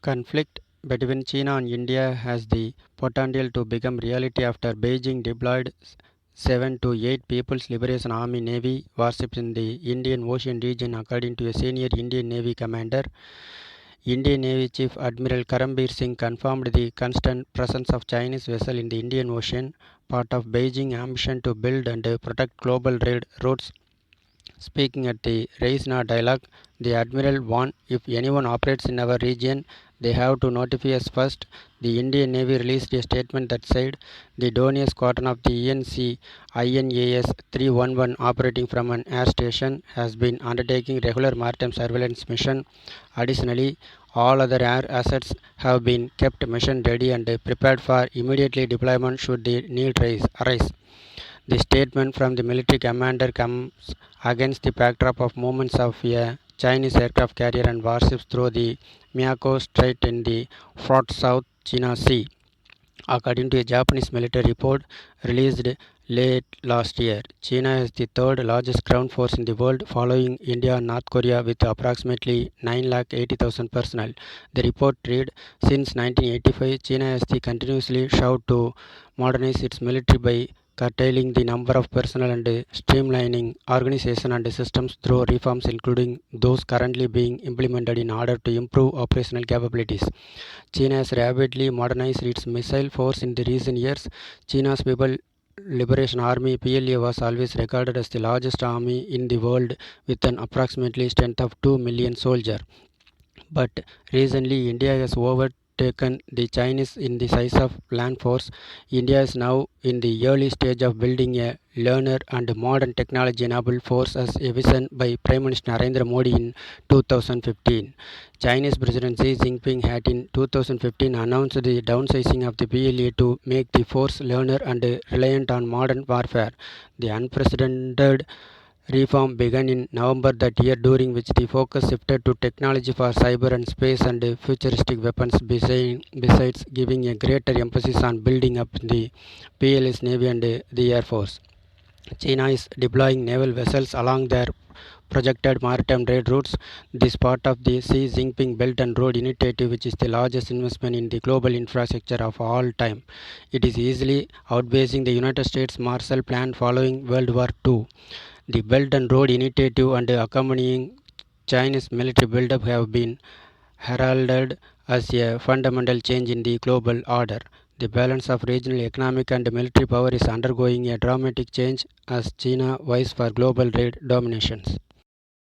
Conflict between China and India has the potential to become reality after Beijing deployed 7 to 8 People's Liberation Army Navy warships in the Indian Ocean region, according to a senior Indian Navy commander. Indian Navy Chief Admiral Karambir Singh confirmed the constant presence of Chinese vessels in the Indian Ocean, part of Beijing's ambition to build and protect global trade routes. Speaking at the Reisna dialogue, the Admiral warned if anyone operates in our region, they have to notify us first. The Indian Navy released a statement that said the Dornier squadron of the ENC INAS 311 operating from an air station has been undertaking regular maritime surveillance mission. Additionally, all other air assets have been kept mission ready and prepared for immediately deployment should the need arise. The statement from the military commander comes against the backdrop of movements of a Chinese aircraft carrier and warships through the Miyako Strait in the fraught South China Sea. According to a Japanese military report released late last year, China is the third largest ground force in the world, following India and North Korea with approximately 980,000 personnel. The report read, since 1985, China has continuously sought to modernize its military by curtailing the number of personnel and streamlining organization and systems through reforms, including those currently being implemented in order to improve operational capabilities. China has rapidly modernized its missile force in the recent years. China's People Liberation Army PLA was always regarded as the largest army in the world with an approximately strength of 2 million soldiers. But recently, India has overtaken the Chinese in the size of land force. India is now in the early stage of building a learner and modern technology-enabled force as a vision by Prime Minister Narendra Modi in 2015. Chinese President Xi Jinping had in 2015 announced the downsizing of the PLA to make the force learner and reliant on modern warfare. The unprecedented reform began in November that year, during which the focus shifted to technology for cyber and space and futuristic weapons, besides giving a greater emphasis on building up the PLA's Navy and the Air Force. China is deploying naval vessels along their projected maritime trade routes. This part of the Xi Jinping Belt and Road Initiative, which is the largest investment in the global infrastructure of all time. It is easily outpacing the United States Marshall Plan following World War II. The Belt and Road Initiative and accompanying Chinese military buildup have been heralded as a fundamental change in the global order. The balance of regional economic and military power is undergoing a dramatic change as China vies for global trade dominations.